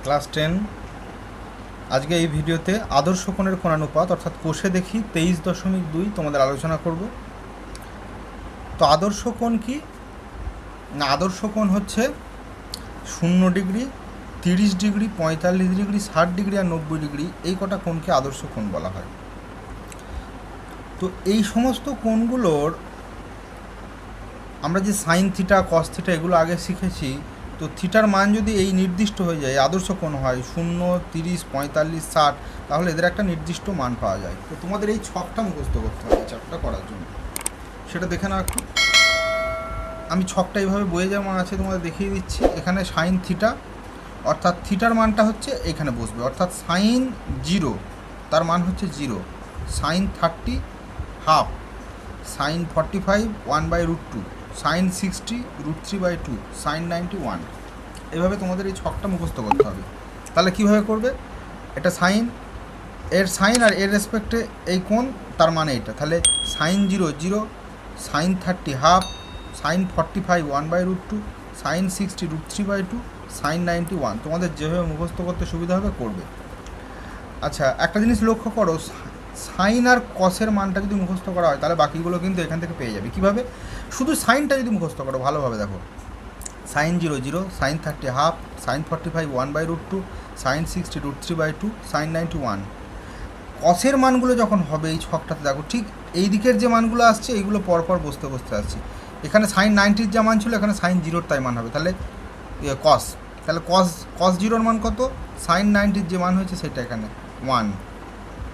Class 10 আজকে এই ভিডিওতে আদর্শ কোণের কোণানুপাত অর্থাৎ কোষে দেখি 23.2 তোমাদের আলোচনা করব। তো আদর্শ কোণ কি না, আদর্শ কোণ হচ্ছে 0 ডিগ্রি, 30 ডিগ্রি, 45 ডিগ্রি, 60 ডিগ্রি আর 90 ডিগ্রি, এই কটা কোণকে আদর্শ কোণ বলা হয়। তো এই সমস্ত কোণগুলোর আমরা যে সাইন থিটা, কস থিটা এগুলো আগে শিখেছি। তো থিটার মান যদি এই নির্দিষ্ট হয়ে যায়, আদর্শ কোণ হয় 0, 30, 45, 60, তাহলে এদের একটা নির্দিষ্ট মান পাওয়া যায়। তো তোমাদের এই ছকটা মুখস্থ করতে হবে চাপটা করার জন্য। সেটা দেখে নাও একটু। আমি ছকটা এইভাবে বয়ে যাওয়া আছে তোমাদের দেখিয়ে দিচ্ছি। এখানে সাইন থিটা অর্থাৎ থিটার মানটা হচ্ছে এখানে বসবে, অর্থাৎ সাইন 0 তার মান হচ্ছে 0, sine 30 half, sine 45 1/√2, sine 60 √3/2, sine 91। এভাবে তোমাদের এই ছকটা মুখস্থ করতে হবে। তাহলে কীভাবে করবে? এটা সাইন, এর সাইন আর এর রেসপেক্টে এই কোণ, তার মানে এটা। তাহলে sine 0 0, sine 30 half, sine 45 1/√2, sine 60 √3/2, sine 91। তোমাদের যেভাবে মুখস্থ করতে সুবিধা হবে করবে। আচ্ছা, একটা জিনিস লক্ষ্য করো, সাইন আর কসের মানটা যদি মুখস্থ করা হয় তাহলে বাকিগুলো কিন্তু এখান থেকে পেয়ে যাবে। কীভাবে? শুধু সাইনটা যদি মুখস্থ করো ভালোভাবে, দেখো sine 0 0, sine 30 half, sine 45 1/√2, sine 60 √3/2, sine 91। কসের মানগুলো যখন হবে এই ছকটাতে দেখো ঠিক এই দিকের যে মানগুলো আসছে এইগুলো পরপর বসতে বসতে আসছে। এখানে সাইন 90-র যা মান ছিল এখানে সাইন 0-র তাই মান হবে। তাহলে কস, তাহলে কস 0-র মান কত? সাইন 90-র যে মান হয়েছে সেটা এখানে 1।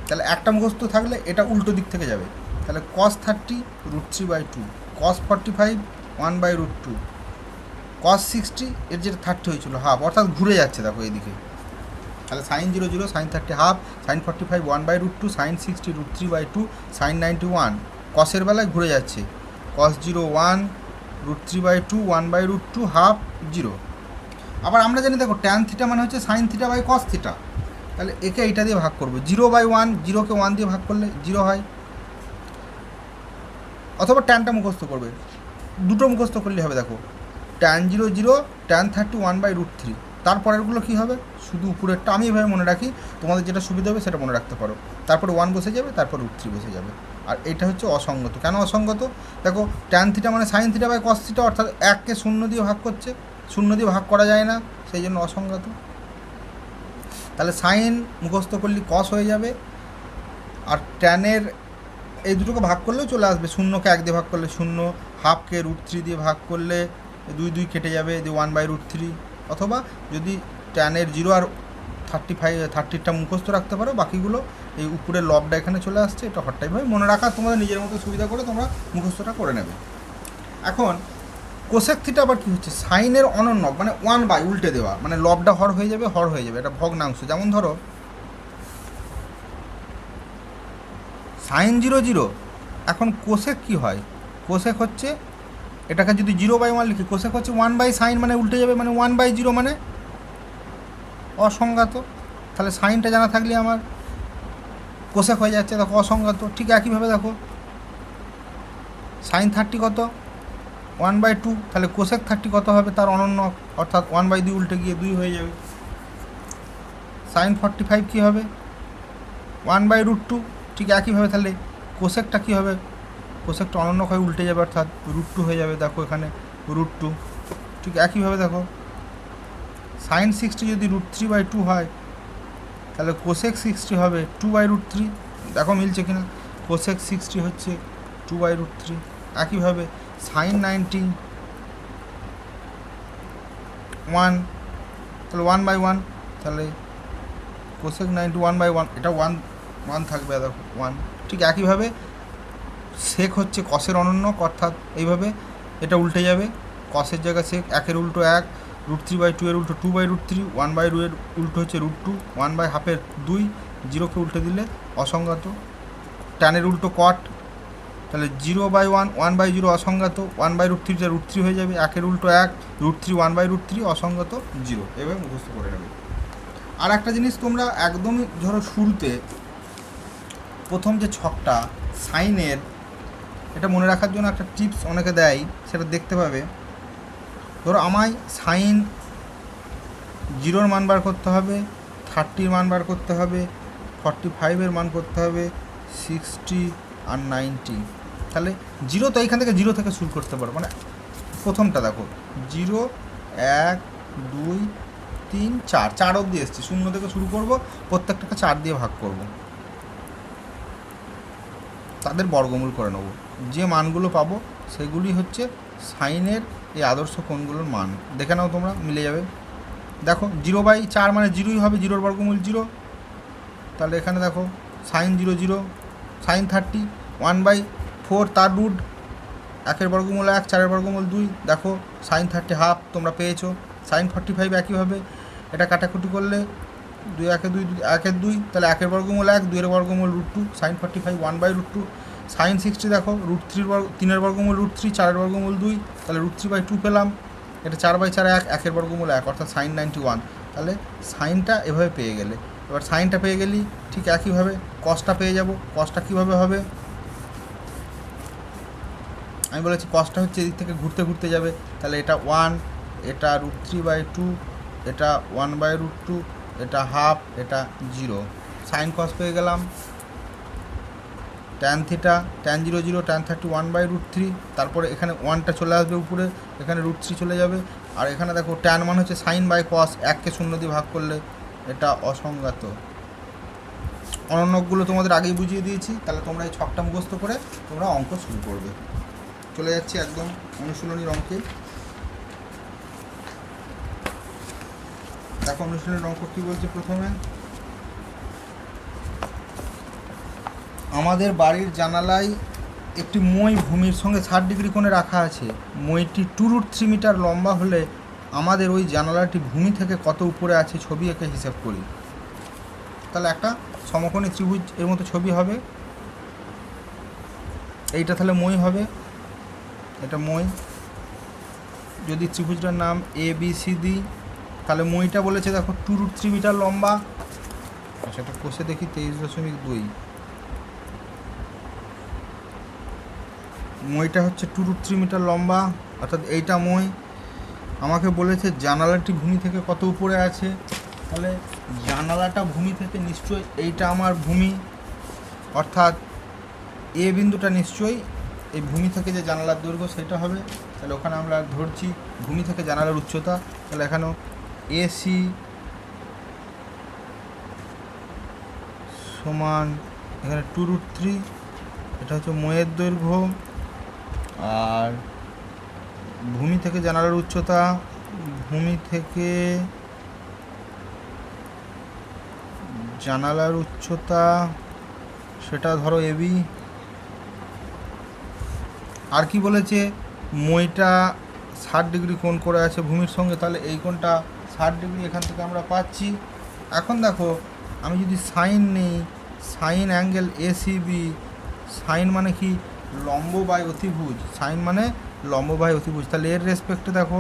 তাহলে একটা মুখস্থ থাকলে এটা উল্টো দিক থেকে যাবে। তাহলে কস 30 √3/2, কস 45 1/√2, কস 60 এর যেটা 30 হয়েছিল হাফ, অর্থাৎ ঘুরে যাচ্ছে দেখো এইদিকে। তাহলে sine 0 0, sine 30 half, sine 45 1/√2, sine 60 √3/2, sine 91। কসের বেলায় ঘুরে যাচ্ছে, কস 0 1 √3/2, 1/√2, হাফ 0। আবার আমরা জানি দেখো ট্যান থিটা মানে হচ্ছে sine theta by cos theta. তাহলে একে এইটা দিয়ে ভাগ করবো, 0/1, 0কে 1 দিয়ে ভাগ করলে 0 হয়। অথবা ট্যানটা মুখস্থ করবে, দুটো মুখস্থ করলে হবে। দেখো ট্যান 0 0, ট্যান 30 1/√3। তারপরেরগুলো কী হবে? শুধু উপরেরটা আমি এভাবে মনে রাখি, তোমাদের যেটা সুবিধা হবে সেটা মনে রাখতে পারো। তারপরে 1 বসে যাবে, তারপর √3 বসে যাবে। আর এটা হচ্ছে অসঙ্গত। কেন অসঙ্গত? দেখো ট্যান থিটা মানে sine theta by cos theta, অর্থাৎ 1কে 0 দিয়ে ভাগ করছে, 0 দিয়ে ভাগ করা যায় না, সেই জন্য অসঙ্গত। তাহলে সাইন মুখস্থ করলে কস হয়ে যাবে, আর ট্যানের এই দুটোকে ভাগ করলেও চলে আসবে। 0কে 1 দিয়ে ভাগ করলে 0, হাফকে √3 দিয়ে ভাগ করলে 2 2 কেটে যাবে, যে 1/√3। অথবা যদি ট্যানের 0 আর 30টা মুখস্থ রাখতে পারো, বাকিগুলো এই উপরের লবটা এখানে চলে আসছে। এটা হঠাৎভাবে মনে রাখা, তোমাদের নিজের মতো সুবিধা করে তোমরা মুখস্থটা করে নেবে। এখন কোসেক থিটা আবার কী হচ্ছে? সাইনের অনন্য মানে 1/, উল্টে দেওয়া, মানে লবটা হর হয়ে যাবে, হর হয়ে যাবে, এটা ভগ্নাংশ। যেমন ধরো সাইন 0 0, এখন কোসেক কী হয়? কোসেক হচ্ছে, এটাকে যদি 0/1 লিখি, কোসেক হচ্ছে 1/sin, মানে উল্টে যাবে, মানে 1/0, মানে অসংজ্ঞাত। তাহলে সাইনটা জানা থাকলে আমার কোসেক হয়ে যাচ্ছে, দেখো অসংজ্ঞাত। ঠিক একইভাবে দেখো সাইন 30 কত? 1/2। তাহলে কোসেক 30 কত হবে? তার অনন্য, অর্থাৎ 1/2 উল্টে গিয়ে 2 হয়ে যাবে। সাইন 45 কী হবে? 1/√2। ঠিক একইভাবে তাহলে কোসেকটা কী হবে? কোসেকটা অনন্য হয়ে উল্টে যাবে, অর্থাৎ √2 হয়ে যাবে। দেখো এখানে √2। ঠিক একইভাবে দেখো সাইন 60 যদি √3/2 হয়, তাহলে কোসেক 60 হবে 2/√3। দেখো মিলছে কিনা? কোসেক 60 হচ্ছে 2/√3। একইভাবে সাইন 90 1, তাহলে 1/1, তাহলে কোসেক 90 1/1, এটা 1 থাকবে, দেখো 1। ঠিক একইভাবে সেক হচ্ছে কসের অনন্য, অর্থাৎ এইভাবে এটা উল্টে যাবে, কসের জায়গায় সেক, 1-এর উল্টো 1, √3/2 এর উল্টো 2/√3, 1/2 এর উল্টো হচ্ছে √2, 1/2 2, 0কে উল্টে দিলে অসংজ্ঞাত। ট্যানের উল্টো কট, তাহলে 0/1, 1/0 অসংজ্ঞাত, 1/√3 √3 হয়ে যাবে, 1-এর উল্টো 1, √3, 1/√3 অসংজ্ঞাত 0। এভাবে মুখস্থ করে নেবে। আর একটা জিনিস তোমরা একদমই ধরো শুরুতে প্রথম যে ছকটা সাইনের, এটা মনে রাখার জন্য একটা টিপস অনেকে দেয়, সেটা দেখতে পাবে। ধরো আমায় সাইন জিরোর মান বার করতে হবে, 30 মান বার করতে হবে, 45 মান করতে হবে, 60 আর 90। তাহলে জিরো তো এইখান থেকে জিরো থেকে শুরু করতে পারো, মানে প্রথমটা দেখো 0 1 2 3 4, 4 অবধি এসছি, 0 থেকে শুরু করব, প্রত্যেকটাকে 4 দিয়ে ভাগ করব, তাদের বর্গমূল করে নেব। যে মানগুলো পাবো সেগুলি হচ্ছে সাইনের এই আদর্শ কোণগুলোর মান। দেখে নাও তোমরা, মিলে যাবে। দেখো 0/4 মানে 0ই হবে, 0-র বর্গমূল 0। তাহলে এখানে দেখো সাইন 0 0, সাইন 30, 1/4 তার রুট, 1-এর বর্গমূল 1, 4-এর বর্গমূল 2। দেখো সাইন 30 হাফ তোমরা পেয়েছো। সাইন 45 একইভাবে, এটা কাটাকুটি করলে 2 1 2 1 2, তাহলে 1-এর বর্গমূল 1, 2-এর বর্গমূল √2, সাইন 45 1/√2। সাইন 60 দেখো √3-এর বর্গমূল √3, 4-এর বর্গমূল 2, তাহলে √3/2 পেলাম। এটা 4/4 1, 1-এর বর্গমূল 1, অর্থাৎ সাইন 91। তাহলে সাইনটা এভাবে পেয়ে গেলে, এবার সাইনটা পেয়ে গেলি ঠিক একইভাবে কসটা পেয়ে যাব। কসটা কীভাবে হবে আমি বলেছি, কসটা হচ্ছে এদিক থেকে ঘুরতে ঘুরতে যাবে। তাহলে এটা 1, এটা √3/2, এটা 1/√2, এটা হাফ, এটা 0। সাইন কস পেয়ে গেলাম। Tan theta, tan 0 0, tan 30 1/√3। তারপরে এখানে 1টা চলে আসবে উপরে, এখানে √3 চলে যাবে। আর এখানে দেখো ট্যান মান হচ্ছে সাইন বাই কস, 1কে 0 দিয়ে ভাগ করলে এটা অসংজ্ঞাত। অনন্যকগুলো তোমাদের আগেই বুঝিয়ে দিয়েছি। তাহলে তোমরা এই ছকটা মুখস্থ করে তোমরা অঙ্ক শুরু করবে। চলে যাচ্ছি একদম অনুশীলনীর অঙ্কে। দেখো অনুশীলনীর অঙ্ক কী বলছে। প্রথমে আমাদের বাড়ির জানালায় একটি মই ভূমির সঙ্গে 60 ডিগ্রি কোণে রাখা আছে। মইটি 2√3 মিটার লম্বা হলে আমাদের ওই জানালাটি ভূমি থেকে কত উপরে আছে ছবি এঁকে হিসাব করি। তাহলে একটা সমকোণী ত্রিভুজ এর মতো ছবি হবে, এইটা তাহলে মই হবে, এটা মই। যদি ত্রিভুজটার নাম ABCD, তাহলে মইটা বলেছে দেখো 2√3 মিটার লম্বা। আচ্ছা এটা কষে দেখি, 23.2। মইটা হচ্ছে 2√3 মিটার লম্বা, অর্থাৎ এইটা মই। আমাকে বলেছে জানালাটি ভূমি থেকে কত উপরে আছে। তাহলে জানালাটা ভূমি থেকে নিশ্চয়ই এইটা আমার ভূমি, অর্থাৎ এ বিন্দুটা নিশ্চয়ই এই ভূমি থেকে যে জানালার দৈর্ঘ্য সেটা হবে। তাহলে ওখানে আমরা ধরছি ভূমি থেকে জানালার উচ্চতা। তাহলে এখানেও AC সমান এখানে 2√3, এটা হচ্ছে মইয়ের দৈর্ঘ্য। আর ভূমি থেকে জানালার উচ্চতা, ভূমি থেকে জানালার উচ্চতা সেটা ধরো AB। আর কি বলেছে, মইটা 60 ডিগ্রি কোণ করে আছে ভূমির সঙ্গে, তাহলে এই কোণটা 60 ডিগ্রি এখান থেকে আমরা পাচ্ছি। এখন দেখো আমি যদি সাইন নিই, সাইন অ্যাঙ্গেল ACB, সাইন মানে কি লম্ব বাই অতিভুজ, সাইন মানে লম্ব বাই অতিভুজ। তাহলে এর রেসপেক্টে দেখো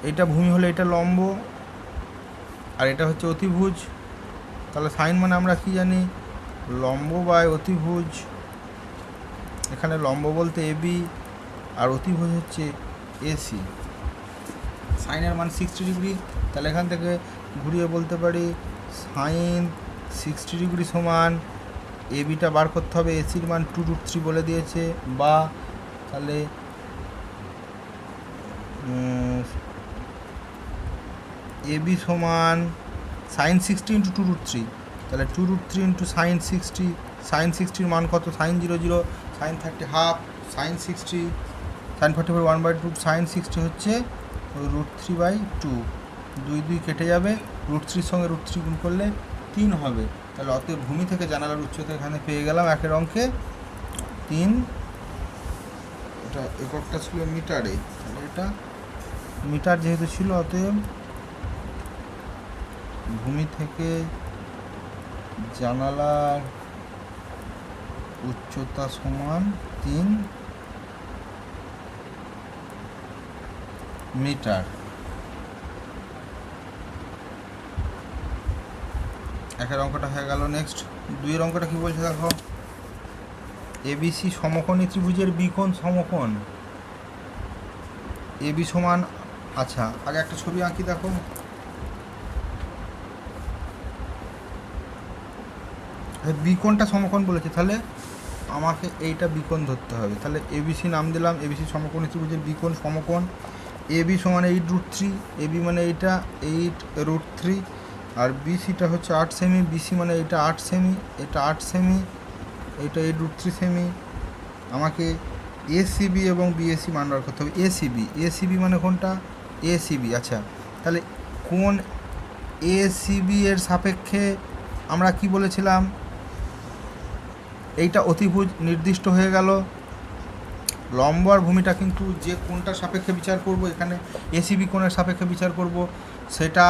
এটা ভূমি হলে এটা লম্ব আর এটা হচ্ছে অতিভুজ। তাহলে সাইন মানে আমরা কি জানি, লম্ব বাই অতিভুজ। এখানে লম্ব বলতে AB আর অতিভুজ হচ্ছে AC। সাইনের মান 60 ডিগ্রি, তাহলে এখান থেকে ঘুরিয়ে বলতে পারি সাইন 60 ডিগ্রি সমান ABটা বার করতে হবে, ACর মান 2√3 বলে দিয়েছে। বা তাহলে AB সমান সাইন 60 ইন্টু 2√3, তাহলে 2√3 ইন্টু সাইন 60। সাইন 60-র মান কত, sine 0 0, sine 30 half, sine 60, sine 45 1/2, sine 60 হচ্ছে √3/2। 2 2 কেটে যাবে, √3-র সঙ্গে √3 গুণ করলে 3 হবে। তাহলে অতএব ভূমি থেকে জানালার উচ্চতা এখানে পেয়ে গেলাম একের অঙ্কে 3। এটা এককটা ছিল মিটারে, তাহলে এটা মিটার যেহেতু ছিল, অতএব ভূমি থেকে জানালার উচ্চতা সমান 3 মিটার। একের অঙ্কটা হয়ে গেল। নেক্সট 2-এর অঙ্কটা কী বলছে দেখো, ABC সমকোণী ত্রিভুজের বিকোণ সমকোণ। AB সমান আচ্ছা, আগে একটা ছবি আঁকি, দেখো বিকোণটা সমকোণ বলেছে, তাহলে আমাকে এইটা বিকোণ ধরতে হবে। তাহলে এবিসি নাম দিলাম, এবিসি সমকোণী ত্রিভুজের বিকোণ সমকোণ। এবি সমান 8√3, এবি মানে এইটা 8√3, আর বিসিটা হচ্ছে 8 সেমি, বিসি মানে এইটা 8 সেমি, এটা 8 সেমি, এইটা 8√3 সেমি। আমাকে এসিবি এবং বিএসি মান বার করতে হবে। এসিবি মানে কোনটা? এসিবি। আচ্ছা, তাহলে কোন এসিবি এর সাপেক্ষে আমরা কি বলেছিলাম, এইটা অতিভুজ নির্দিষ্ট হয়ে গেল। লম্ব আর ভূমিটা কিন্তু যে কোনটার সাপেক্ষে বিচার করব, এখানে এসিবি কোণের সাপেক্ষে বিচার করব, সেটা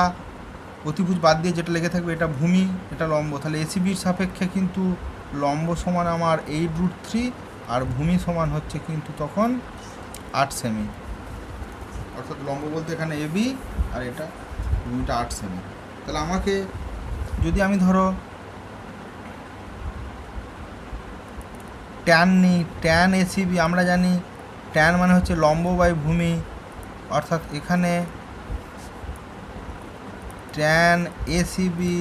অতিভুজ বাদ দিয়ে যেটা লেগে থাকবে এটা ভূমি, এটা লম্ব। তাহলে এসিবির সাপেক্ষে কিন্তু লম্ব সমান আমার 8√3 আর ভূমি সমান হচ্ছে কিন্তু তখন 8 সেমি, অর্থাৎ লম্ব বলতে এখানে এবি আর এটা ভূমিটা 8 সেমি। তাহলে আমাকে যদি আমি ধরো ট্যান নিই, ট্যান এসিবি, আমরা জানি ট্যান মানে হচ্ছে লম্ব বাই ভূমি, অর্থাৎ এখানে ট্যান এসিবি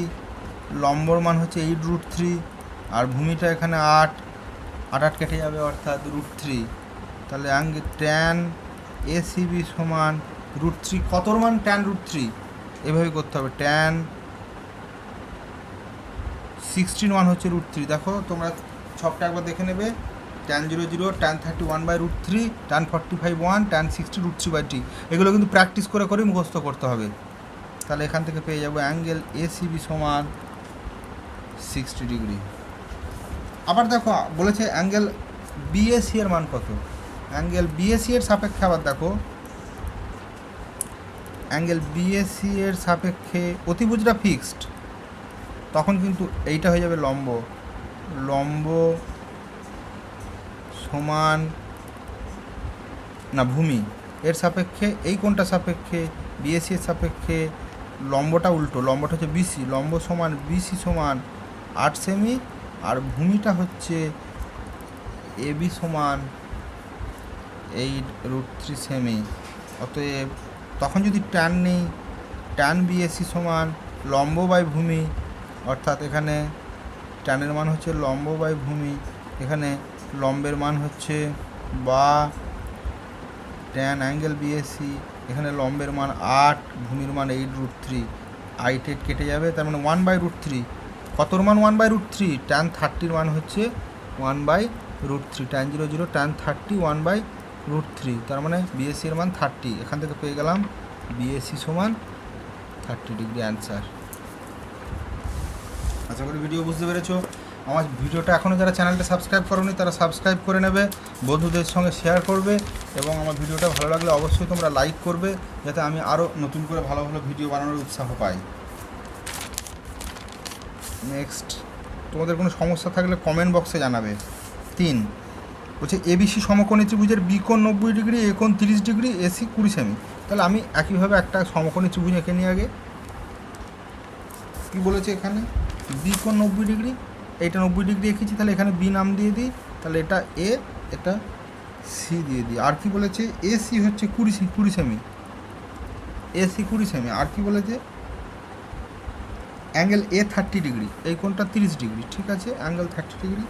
লম্বর মান হচ্ছে 8√3 আর ভূমিটা এখানে 8, 8 কেটে যাবে অর্থাৎ √3। তাহলে ট্যান এসিবি সমান √3, কতর মান? ট্যান √3, এভাবে করতে হবে। ট্যান 16 মান হচ্ছে √3। দেখো তোমরা সবটা একবার দেখে নেবে। Tan 0 tan 31/√3, tan 45 1, tan 60 √3/t। এগুলো কিন্তু প্র্যাকটিস করে করে মুখস্থ করতে হবে। তাহলে এখান থেকে পেয়ে যাবো অ্যাঙ্গেল এসিবি সমান 60 ডিগ্রি। আবার দেখো বলেছে অ্যাঙ্গেল বিএসি এর মান কত। অ্যাঙ্গেল বিএসি এর সাপেক্ষে আবার দেখো, অ্যাঙ্গেল বিএসি এর সাপেক্ষে অতিভুজটা ফিক্সড, তখন কিন্তু এইটা হয়ে যাবে লম্ব, লম্ব সমান না ভূমি এর সাপেক্ষে, এই কোনটা সাপেক্ষে? বিএসি এর সাপেক্ষে লম্বটা উল্টো, লম্বটা হচ্ছে বিসি, লম্ব সমান বিসি সমান 8 সেমি, আর ভূমিটা হচ্ছে এবি সমান 8√3 সেমি। অতএব তখন যদি ট্যান নিই, ট্যান বিএসি সমান লম্ব বাই ভূমি, অর্থাৎ এখানে ট্যানের মান হচ্ছে লম্ব বাই ভূমি, এখানে লম্বের মান হচ্ছে বা ট্যান অ্যাঙ্গেল বিএসি, এখানে লম্বের মান 8, ভূমির মান 8√3, 8 কেটে যাবে, তার মানে 1/√3। কতর মান 1/√3? ট্যান 30 মান হচ্ছে 1/√3, ট্যান 0 ট্যান 30 1/√3, তার মানে বিএসসি এর মান 30। এখান থেকে পেয়ে গেলাম বিএসসি সমান 30 ডিগ্রি অ্যান্সার। আশা করি ভিডিও বুঝতে পেরেছো। আমার ভিডিওটা এখনও যারা চ্যানেলটা সাবস্ক্রাইব করোনি তারা সাবস্ক্রাইব করে নেবে, বন্ধুদের সঙ্গে শেয়ার করবে, এবং আমার ভিডিওটা ভালো লাগলে অবশ্যই তোমরা লাইক করবে, যাতে আমি আরও নতুন করে ভালো ভালো ভিডিও বানানোর উৎসাহ পাই। নেক্সট, তোমাদের কোনো সমস্যা থাকলে কমেন্ট বক্সে জানাবে। 3 বলছে এবিসি সমকোণী ত্রিভুজের বিকোণ 90 ডিগ্রি, একোণ 30 ডিগ্রি, এসি 20 সেমি। তাহলে আমি একইভাবে একটা সমকোণী ত্রিভুজ এঁকে নিয়ে আগে কী বলেছে এখানে, বিকোণ 90 ডিগ্রি, এইটা 90 ডিগ্রি এঁকেছি, তাহলে এখানে বি নাম দিয়ে দিই, তাহলে এটা এ, এটা সি দিয়ে দিই। আর কি বলেছে, এসি হচ্ছে 20 সেমি, এসি 20 সেমি। আর কি বলেছে, অ্যাঙ্গেল এ 30 ডিগ্রি, এই কোণটা 30 ডিগ্রি, ঠিক আছে, অ্যাঙ্গেল 30 ডিগ্রি।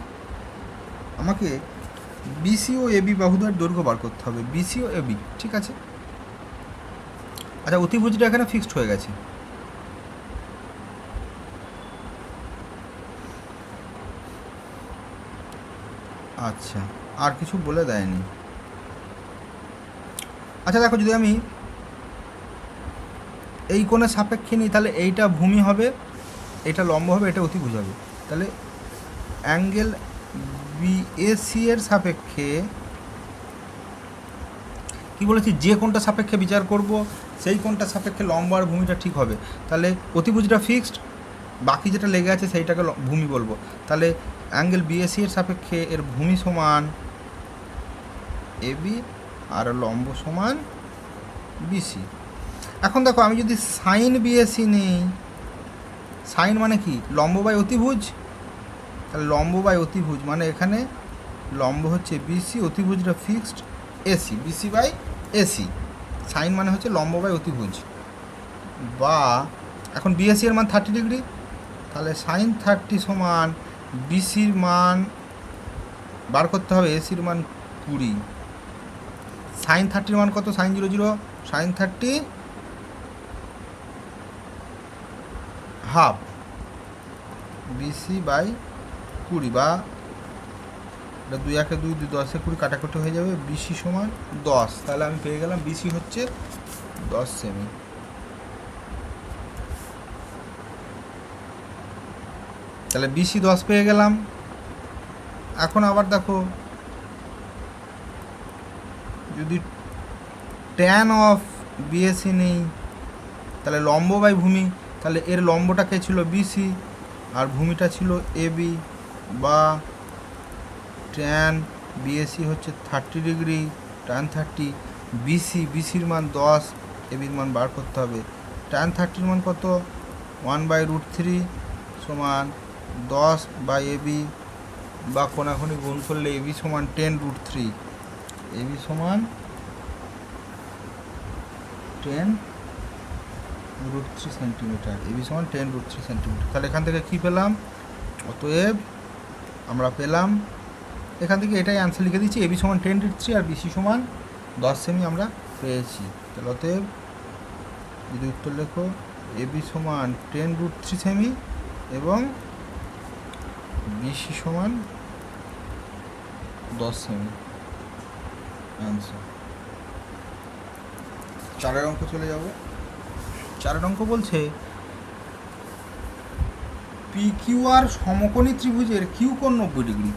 আমাকে বিসি ও এবি বাহুদ্বয়ের দৈর্ঘ্য বার করতে হবে, বিসি ও এবি, ঠিক আছে। আচ্ছা, অতিভুজটা এখানে ফিক্সড হয়ে গেছে। আচ্ছা, আর কিছু বলে দেয়নি। আচ্ছা দেখো, যদি আমি এই কোণের সাপেক্ষে নিই, তাহলে এইটা ভূমি হবে, এটা লম্ব হবে, এটা অতিভুজ হবে। তাহলে অ্যাঙ্গেল বিএসি এর সাপেক্ষে কি বলেছি, যে কোণটা সাপেক্ষে বিচার করব সেই কোণটা সাপেক্ষে লম্ব আর ভূমিটা ঠিক হবে। তাহলে অতিভুজটা ফিক্সড, বাকি যেটা লেগে আছে সেইটাকে ভূমি বলবো। তাহলে অ্যাঙ্গেল বিএসি এর সাপেক্ষে এর ভূমি সমান এবি আর লম্ব সমান বিসি। এখন দেখো, আমি যদি সাইন বিএসি নিই, সাইন মানে কি, লম্ব বাই অতিভুজ, তাহলে লম্ব বাই অতিভুজ মানে এখানে লম্ব হচ্ছে বিসি, অতিভুজটা fixed AC, BC by AC. Sine মানে হচ্ছে লম্ব বাই অতিভুজ, বা এখন বিএসি এর মান 30 ডিগ্রি, তাহলে সাইন 30 সমান বিসির মান বার করতে হবে, এসির মান 20। সাইন 30 মান কত? Sine 0 sine 30 half BC by 20, বা 2 1 2 2 10 20 কাটাকুটি হয়ে যাবে, বিসি সমান 10। তাহলে আমি পেয়ে গেলাম বিসি হচ্ছে 10 সেমি। তাহলে বিসি 10 পেয়ে গেলাম। এখন আবার দেখো, যদি ট্যান অফ বিএসি নেই, তাহলে লম্ব বাই ভূমি, তাহলে এর লম্বটা কে ছিল? বিসি, আর ভূমিটা ছিল এবি, বা ট্যান বিএসি হচ্ছে 30 ডিগ্রি, ট্যান 30 বিসি, বিসির মান 10, এবির মান বার করতে হবে। ট্যান 30 মান কত? 1/√3 সমান 10 বাই এবি, বা কোনাকুনি গুণ করলে এবি সমান 10√3, এবি সমান 10√3 সেন্টিমিটার, এবি সমান 10√3 সেন্টিমিটার। তাহলে এখান থেকে কী পেলাম? অতএব আমরা পেলাম, এখান থেকে এটাই অ্যান্সার লিখে দিচ্ছি, এবি সমান 10√3 আর বিসি সমান 10 সেমি আমরা পেয়েছি। তাহলে অতএব যদি উত্তর লেখো, এবি সমান 10√3 সেমি এবং বিসি সমান 10 সেমি, অ্যান্সার। 4 অঙ্ক চলে যাব। 4 অঙ্ক বলছে পিকিউআর সমকোণী ত্রিভুজের কিউ কোণ 90 ডিগ্রি।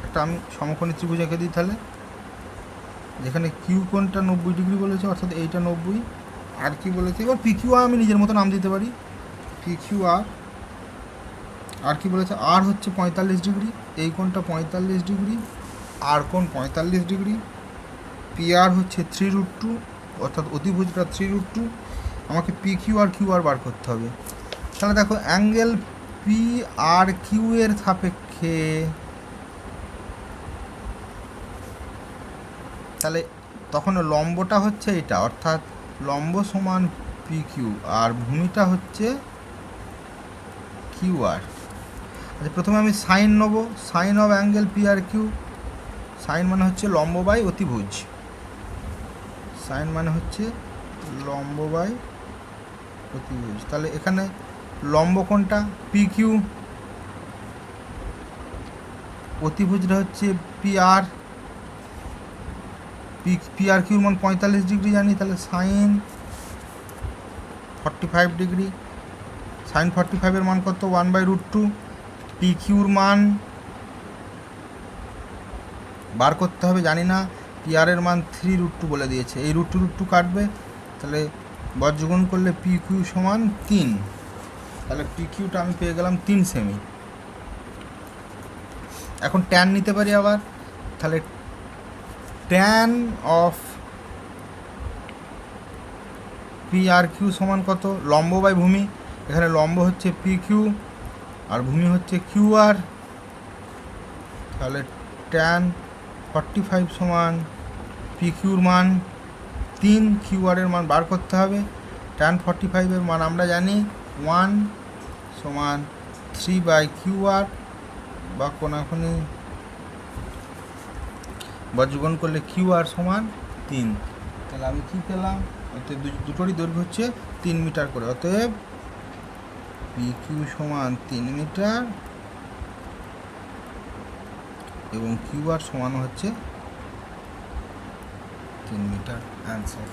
একটা আমি সমকোণী ত্রিভুজ এঁকে দিই তাহলে, যেখানে কিউ কোণটা 90 ডিগ্রি বলেছে, অর্থাৎ এইটা 90, আর কি বলেছে, এবার পিকিউআর আমি নিজের মতো নাম দিতে পারি, পিকিউআর। আর কি বলেছে? আর হচ্ছে 45 ডিগ্রি, এই কোণটা 45 ডিগ্রি, আর কোণ 45 ডিগ্রি। পিআর হচ্ছে 3√2, অর্থাৎ অতিভুজটা 3√2। আমাকে পিকিউ আর কিউআর বার করতে হবে। তাহলে দেখো, অ্যাঙ্গেল পি আর কিউ এর সাপেক্ষে, তাহলে তখন লম্বটা হচ্ছে এটা, অর্থাৎ লম্ব সমান পিকিউ, আর ভূমিটা হচ্ছে কিউআর। আচ্ছা, প্রথমে আমি সাইন নেবো, sine of angle P R Q. Sine মানে হচ্ছে লম্ব বাই অতিভুজ, সাইন মানে হচ্ছে লম্ব বাই অতিভুজ। তাহলে এখানে লম্ব কোণটা পি কিউ, অতিভুজটা হচ্ছে পি আর, পি আর কিউর মান 45 ডিগ্রি জানি, তাহলে সাইন 45 ডিগ্রি। সাইন 45 এর মান কত? 1/√2। পি কিউর মান বার করতে হবে, জানি না, পি আর এর মান 3√2 বলে দিয়েছে, এই √2 কাটবে, তাহলে বজ্রগুণ করলে পি কিউ সমান 3, তাহলে পি কিউটা আমি পেয়ে গেলাম 3 সেমি। এখন ট্যান নিতে পারি আবার, তাহলে tan of P R Q সমান কত? লম্ব বাই ভূমি, এখানে লম্ব হচ্ছে পি কিউ আর ভূমি হচ্ছে কিউ আর, তাহলে ট্যান 45 সমান পি কিউর মান 3, কিউ আর এর মান বার করতে হবে। ট্যান 45 এর মান আমরা জানি 1 সমান 3/QR, বা কোনাকুনি বজ্রগুণ করলে কিউ আর সমান 3। তাহলে আমি কী পেলাম? অতএব দুটোরই দৈর্ঘ্য হচ্ছে 3 মিটার করে, অতএব পি কিউ সমান 3 মিটার এবং কিউ আর সমান হচ্ছে 3 মিটার, অ্যান্সার।